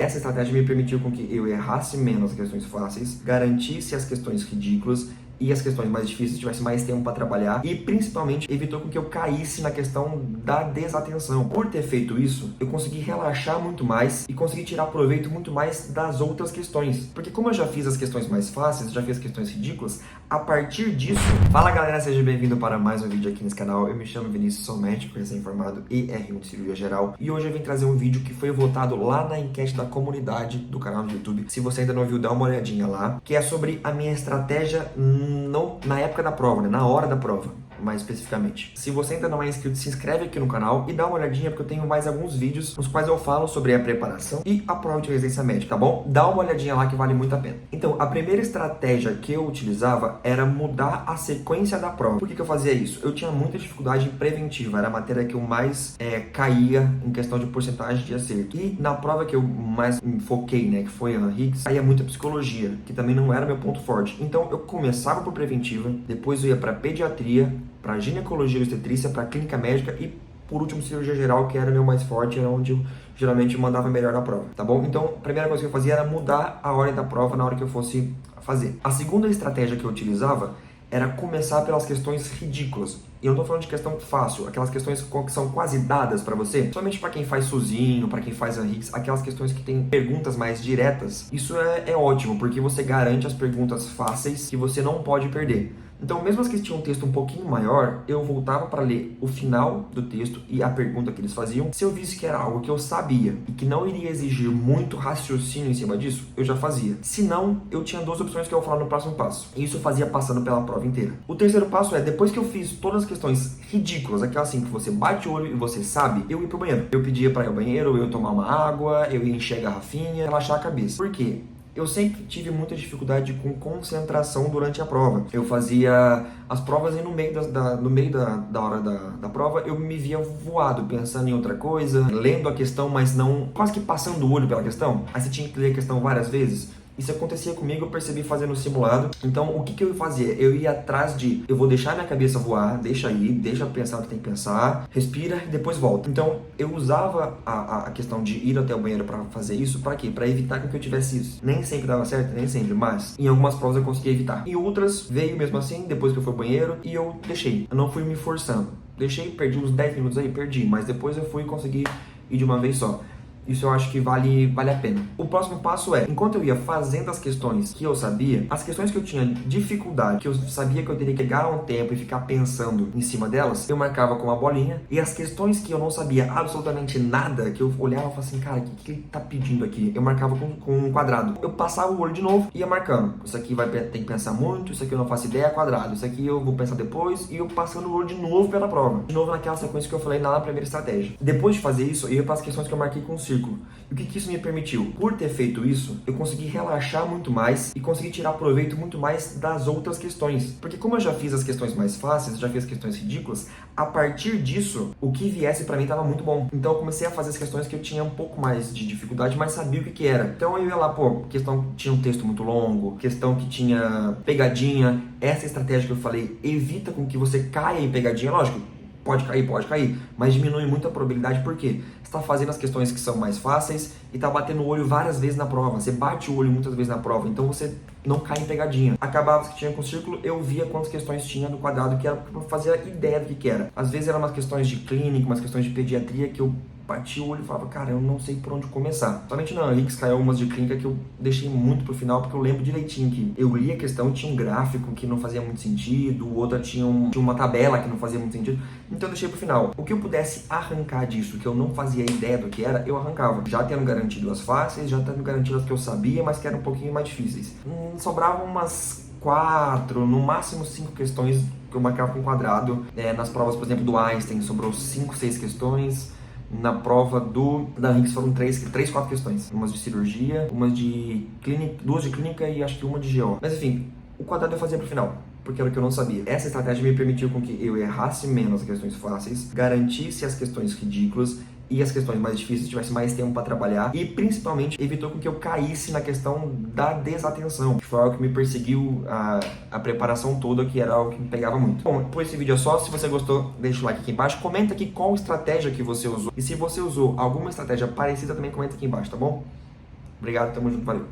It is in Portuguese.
Essa estratégia me permitiu com que eu errasse menos as questões fáceis, garantisse as questões ridículas e as questões mais difíceis tivesse mais tempo para trabalhar e principalmente evitou com que eu caísse na questão da desatenção. Por ter feito isso, eu consegui relaxar muito mais e consegui tirar proveito muito mais das outras questões. Porque como eu já fiz as questões mais fáceis, já fiz as questões ridículas, a partir disso... Fala galera, seja bem-vindo para mais um vídeo aqui nesse canal. Eu me chamo Vinícius, sou médico recém-formado e R1 de cirurgia geral. E hoje eu vim trazer um vídeo que foi votado lá na enquete da comunidade do canal do YouTube. Se você ainda não viu, dá uma olhadinha lá. Que é sobre a minha estratégia não na época da prova, né? Na hora da prova, mais especificamente. Se você ainda não é inscrito, se inscreve aqui no canal e dá uma olhadinha, porque eu tenho mais alguns vídeos nos quais eu falo sobre a preparação e a prova de residência médica, tá bom? Dá uma olhadinha lá que vale muito a pena. Então, a primeira estratégia que eu utilizava era mudar a sequência da prova. Por que eu fazia isso? Eu tinha muita dificuldade em preventiva, era a matéria que eu mais caía em questão de porcentagem de acerto. E na prova que eu mais me foquei, né, que foi a Higgs, caía muita psicologia, que também não era meu ponto forte. Então, eu começava por preventiva, depois eu ia para pediatria, para ginecologia e obstetrícia, para clínica médica e, por último, cirurgia geral, que era o meu mais forte, era onde eu geralmente mandava melhor na prova, tá bom? Então, a primeira coisa que eu fazia era mudar a ordem da prova na hora que eu fosse fazer. A segunda estratégia que eu utilizava era começar pelas questões ridículas. E eu não tô falando de questão fácil, aquelas questões que são quase dadas para você, somente para quem faz sozinho, para quem faz a Higgs, aquelas questões que tem perguntas mais diretas. Isso é ótimo, porque você garante as perguntas fáceis que você não pode perder. Então, mesmo as que tinham um texto um pouquinho maior, eu voltava para ler o final do texto e a pergunta que eles faziam. Se eu visse que era algo que eu sabia e que não iria exigir muito raciocínio em cima disso, eu já fazia. Se não, eu tinha duas opções que eu vou falar no próximo passo. E isso eu fazia passando pela prova inteira. O terceiro passo é, depois que eu fiz todas as questões ridículas, aquelas assim que você bate o olho e você sabe, eu ia pro banheiro. Eu pedia para ir ao banheiro, eu ia tomar uma água, eu ia encher a garrafinha, relaxar a cabeça. Por quê? Eu sempre tive muita dificuldade com concentração durante a prova. Eu fazia as provas e no meio da hora da prova eu me via voado, pensando em outra coisa, lendo a questão, mas não quase que passando o olho pela questão. Aí você tinha que ler a questão várias vezes. Isso acontecia comigo, eu percebi fazendo o simulado. Então, o que eu fazia? Eu ia atrás de... Eu vou deixar minha cabeça voar, deixa aí, deixa pensar o que tem que pensar, respira e depois volta. Então, eu usava a questão de ir até o banheiro para fazer isso, para quê? Para evitar que eu tivesse isso. Nem sempre dava certo, nem sempre, mas em algumas provas eu conseguia evitar. Em outras, veio mesmo assim, depois que eu fui ao banheiro, e eu deixei. Eu não fui me forçando. Deixei, perdi uns 10 minutos aí, perdi, mas depois eu fui conseguir ir de uma vez só. Isso eu acho que vale a pena. O próximo passo é, enquanto eu ia fazendo as questões que eu sabia, as questões que eu tinha dificuldade, que eu sabia que eu teria que pegar um tempo e ficar pensando em cima delas, eu marcava com uma bolinha. E as questões que eu não sabia absolutamente nada, que eu olhava e falava assim, cara, o que ele tá pedindo aqui? Eu marcava com um quadrado. Eu passava o olho de novo e ia marcando. Isso aqui tem que pensar muito, isso aqui eu não faço ideia, quadrado. Isso aqui eu vou pensar depois e eu passando o olho de novo pela prova. De novo naquela sequência que eu falei na primeira estratégia. Depois de fazer isso, eu ia para as questões que eu marquei com um círculo. E o que isso me permitiu? Por ter feito isso, eu consegui relaxar muito mais e consegui tirar proveito muito mais das outras questões. Porque como eu já fiz as questões mais fáceis, já fiz as questões ridículas, a partir disso, o que viesse pra mim estava muito bom. Então eu comecei a fazer as questões que eu tinha um pouco mais de dificuldade, mas sabia o que era. Então eu ia lá, questão que tinha um texto muito longo, questão que tinha pegadinha. Essa estratégia que eu falei evita com que você caia em pegadinha, lógico. Pode cair, mas diminui muito a probabilidade porque você está fazendo as questões que são mais fáceis e está batendo o olho várias vezes na prova. Você bate o olho muitas vezes na prova, então você não cai em pegadinha. Acabava que tinha com o círculo, eu via quantas questões tinha no quadrado, que era para fazer a ideia do que era. Às vezes eram umas questões de clínica, umas questões de pediatria que eu bati o olho e falava, cara, eu não sei por onde começar. Somente na Higgs caiu umas de clínica que eu deixei muito pro final, porque eu lembro direitinho que eu li a questão, tinha um gráfico que não fazia muito sentido, outra tinha uma tabela que não fazia muito sentido, então eu deixei pro final. O que eu pudesse arrancar disso, que eu não fazia ideia do que era, eu arrancava. Já tendo garantido as fáceis, já tendo garantido as que eu sabia, mas que eram um pouquinho mais difíceis. Sobravam umas 4, no máximo 5 questões que eu marcava com quadrado. Nas provas, por exemplo, do Einstein, sobrou 5, 6 questões. Na prova da Higgs foram 3, 4 questões. Umas de cirurgia, umas de clínica, 2 de clínica e acho que uma de GO. Mas enfim, o quadrado eu fazia pro final, porque era o que eu não sabia. Essa estratégia me permitiu com que eu errasse menos as questões fáceis, garantisse as questões ridículas e as questões mais difíceis tivesse mais tempo para trabalhar e principalmente evitou com que eu caísse na questão da desatenção, que foi algo que me perseguiu a preparação toda, que era algo que me pegava muito. Bom, por esse vídeo é só. Se você gostou, deixa o like aqui embaixo, comenta aqui qual estratégia que você usou e se você usou alguma estratégia parecida também comenta aqui embaixo, tá bom? Obrigado, tamo junto, valeu.